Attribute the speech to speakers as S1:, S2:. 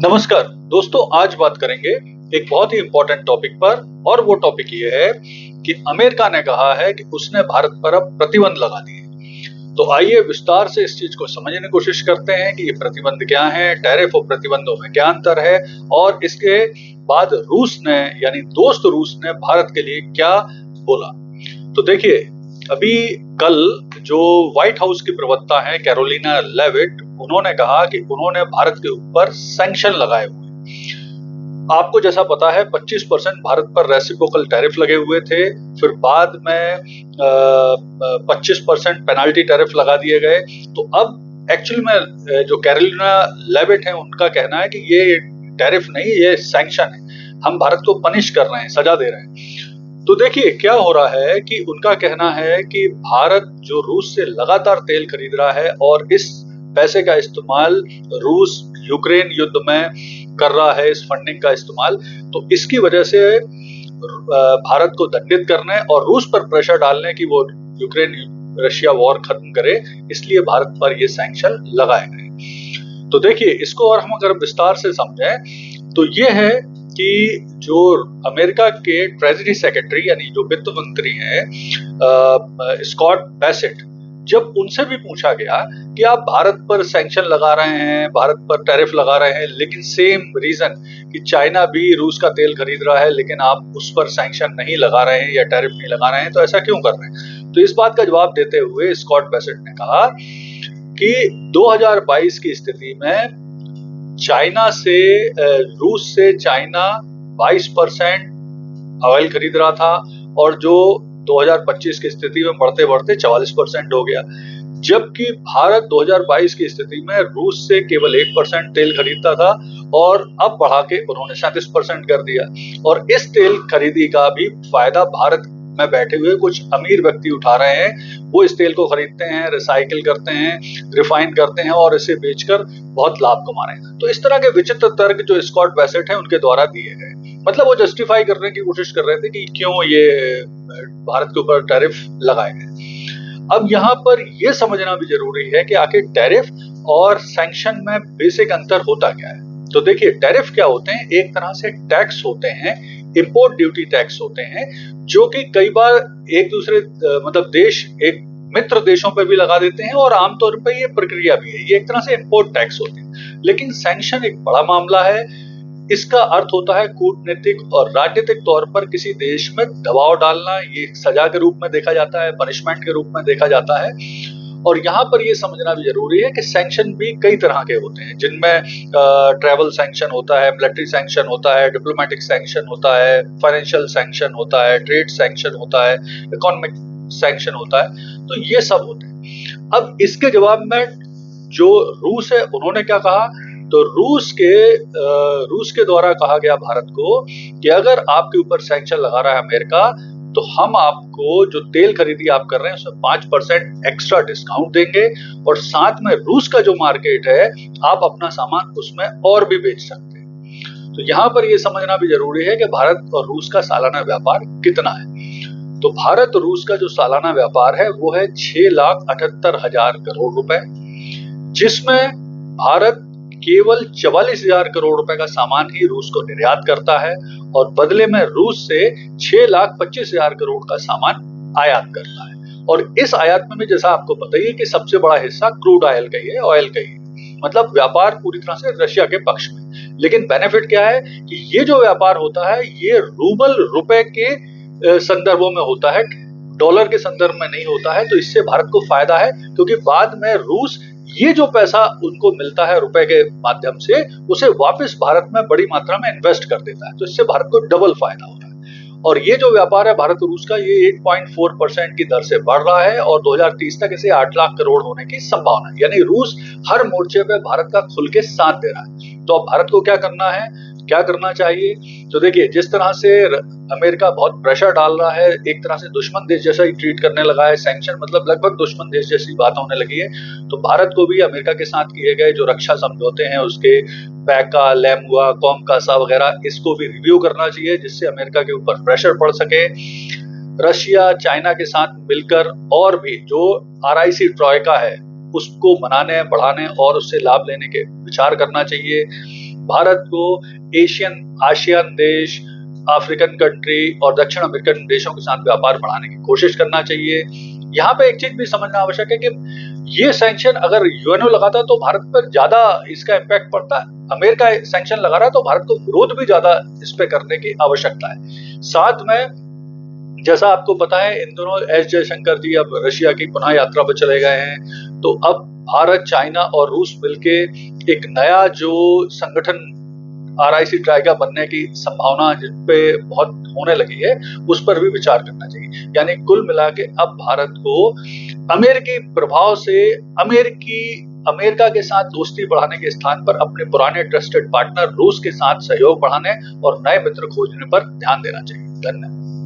S1: नमस्कार दोस्तों, आज बात करेंगे एक बहुत ही इंपॉर्टेंट टॉपिक पर। और वो टॉपिक ये है कि अमेरिका ने कहा है कि उसने भारत पर अब प्रतिबंध लगा दिए। तो आइए विस्तार से इस चीज को समझने की कोशिश करते हैं कि ये प्रतिबंध क्या है, टैरिफ और प्रतिबंधों में क्या अंतर है, और इसके बाद रूस ने यानी दोस्त रूस ने भारत के लिए क्या बोला। तो देखिए, अभी कल जो व्हाइट हाउस की प्रवक्ता है कैरोलिना लेविट, उन्होंने कहा कि उन्होंने भारत के ऊपर सैंक्शन लगाए हुए। आपको जैसा पता है 25% भारत पर रेसिप्रोकल टैरिफ लगे हुए थे, फिर बाद में 25% पेनाल्टी टैरिफ लगा दिए गए। तो अब एक्चुअली में जो कैरोलिना लेविट है उनका कहना है कि ये टैरिफ नहीं, ये सैंक्शन है, हम भारत को पनिश कर रहे हैं, सजा दे रहे हैं। तो देखिए क्या हो रहा है कि उनका कहना है कि भारत जो रूस से लगातार तेल खरीद रहा है और इस पैसे का इस्तेमाल रूस यूक्रेन युद्ध में कर रहा है, इस फंडिंग का इस्तेमाल, तो इसकी वजह से भारत को दंडित करने और रूस पर प्रेशर डालने की वो यूक्रेन रशिया वॉर खत्म करे, इसलिए भारत पर ये सैंक्शन लगाए गए। तो देखिए, इसको और हम अगर विस्तार से समझें तो ये है कि जो अमेरिका के ट्रेजरी सेक्रेटरी यानी जो वित्त मंत्री हैं स्कॉट बेसेट, जब उनसे भी पूछा गया कि आप भारत पर सैंक्शन लगा रहे हैं, भारत पर टैरिफ लगा रहे हैं, लेकिन सेम रीजन कि चाइना भी रूस का तेल खरीद रहा है लेकिन आप उस पर सैंक्शन नहीं लगा रहे हैं या टैरिफ नहीं लगा रहे हैं, तो ऐसा क्यों कर रहे हैं। तो इस बात का जवाब देते हुए स्कॉट बेसेट ने कहा कि 2022 की स्थिति में रूस से चाइना 22% ऑयल खरीद रहा था और जो 2025 की स्थिति में बढ़ते बढ़ते 44% हो गया, जबकि भारत 2022 की स्थिति में रूस से केवल 1% तेल खरीदता था और अब बढ़ा के उन्होंने 37% कर दिया। और इस तेल खरीदी का भी फायदा भारत में बैठे हुए कुछ अमीर व्यक्ति उठा रहे हैं। वो इस तेल को खरीदते हैं, रिसाइकिल करते हैं, रिफाइन करते हैं और इसे बेचकर बहुत लाभ कमा रहे हैं। तो इस तरह के विचित्र तर्क जो स्कॉट बेसेट है उनके द्वारा दिए गए, मतलब वो जस्टिफाई करने की कोशिश कर रहे थे कि क्यों ये भारत के ऊपर टैरिफ लगाए गए। अब यहाँ पर यह समझना भी जरूरी है कि आखिर टैरिफ और सैंक्शन में बेसिक अंतर होता क्या है। तो देखिए, टैरिफ क्या होते हैं, एक तरह से टैक्स होते हैं, इंपोर्ट ड्यूटी टैक्स होते हैं, जो कि कई बार एक दूसरे मतलब देश एक मित्र देशों पर भी लगा देते हैं और आमतौर पर ये प्रक्रिया भी है, ये एक तरह से इंपोर्ट टैक्स होते हैं। लेकिन सैंक्शन एक बड़ा मामला है। इसका अर्थ होता है कूटनीतिक और राजनीतिक तौर पर किसी देश में दबाव डालना। ये सजा के रूप में देखा जाता है, पनिशमेंट के रूप में देखा जाता है। और यहाँ पर ये समझना भी जरूरी है कि सैंक्शन भी कई तरह के होते हैं, जिनमें ट्रैवल सैंक्शन होता है, मिलिट्री सैंक्शन होता है, डिप्लोमेटिक सैंक्शन होता है, फाइनेंशियल सैंक्शन होता है, ट्रेड सैंक्शन होता है, इकोनॉमिक सैंक्शन होता है। तो ये सब होते हैं। अब इसके जवाब में जो रूस है उन्होंने क्या कहा, तो रूस के द्वारा कहा गया भारत को कि अगर आपके ऊपर सैंक्शन लगा रहा है अमेरिका, तो हम आपको जो तेल खरीदी आप कर रहे हैं उसमें 5% एक्स्ट्रा डिस्काउंट देंगे और साथ में रूस का जो मार्केट है आप अपना सामान उसमें और भी बेच सकते हैं। तो यहाँ पर यह समझना भी जरूरी है कि भारत और रूस का सालाना व्यापार कितना है। तो भारत और रूस का जो सालाना व्यापार है वो है 6,78,000 करोड़ रुपए, जिसमें भारत केवल 44,000 करोड़ रुपए का सामान ही रूस को निर्यात करता है और बदले में रूस से 6,25,000 करोड़ का सामान आयात करता है। और इस आयात में भी जैसा आपको पता ही है कि सबसे बड़ा हिस्सा क्रूड ऑयल का ही है, ऑयल का ही है। मतलब व्यापार पूरी तरह से रशिया के पक्ष में। लेकिन बेनिफिट क्या है कि ये जो व्यापार होता है ये रूबल रुपए के संदर्भों में होता है, डॉलर के संदर्भ में नहीं होता है। तो इससे भारत को फायदा है, क्योंकि बाद में रूस ये जो पैसा उनको मिलता है रुपए के माध्यम से, उसे वापस भारत में बड़ी मात्रा में इन्वेस्ट कर देता है। तो इससे भारत को डबल फायदा होता है। और ये जो व्यापार है भारत और रूस का, ये 8.4% की दर से बढ़ रहा है और 2030 तक इसे 8 लाख करोड़ होने की संभावना है। यानी रूस हर मोर्चे पे भारत का खुल के साथ दे रहा है। तो अब भारत को क्या करना है, क्या करना चाहिए। तो देखिए, जिस तरह से अमेरिका बहुत प्रेशर डाल रहा है, एक तरह से दुश्मन देश जैसा ही ट्रीट करने लगा है, सैंक्शन मतलब लगभग दुश्मन देश जैसी बात होने लगी है। तो भारत को भी अमेरिका के साथ किए गए जो रक्षा समझौते हैं, उसके पैका, लैमुआ, कॉमकासा वगैरह, इसको भी रिव्यू करना चाहिए, जिससे अमेरिका के ऊपर प्रेशर पड़ सके। रशिया, चाइना के साथ मिलकर और भी जो RIC ट्रॉयका है उसको बनाने, बढ़ाने और उससे लाभ लेने के विचार करना चाहिए। भारत को आसियान देश, अफ्रीकन कंट्री और दक्षिण अमेरिकन देशों के साथ व्यापार बढ़ाने की कोशिश करना चाहिए। यहाँ पे एक चीज भी समझना आवश्यक है कि ये सैंक्शन अगर यूएनओ लगाता तो भारत पर ज्यादा इसका इम्पैक्ट पड़ता है। अमेरिका सैंक्शन लगा रहा है तो भारत को विरोध भी ज्यादा इस पे करने की आवश्यकता है। साथ में जैसा आपको पता है, इन दोनों एस जयशंकर जी अब रशिया की पुनः यात्रा पर चले गए हैं, तो अब भारत, चाइना और रूस मिलके एक नया जो संगठन RIC ट्राइका बनने की संभावना जिन पे बहुत होने लगी है, उस पर भी विचार करना चाहिए। यानी कुल मिला के अब भारत को अमेरिकी प्रभाव से अमेरिका के साथ दोस्ती बढ़ाने के स्थान पर अपने पुराने ट्रस्टेड पार्टनर रूस के साथ सहयोग बढ़ाने और नए मित्र खोजने पर ध्यान देना चाहिए। धन्यवाद।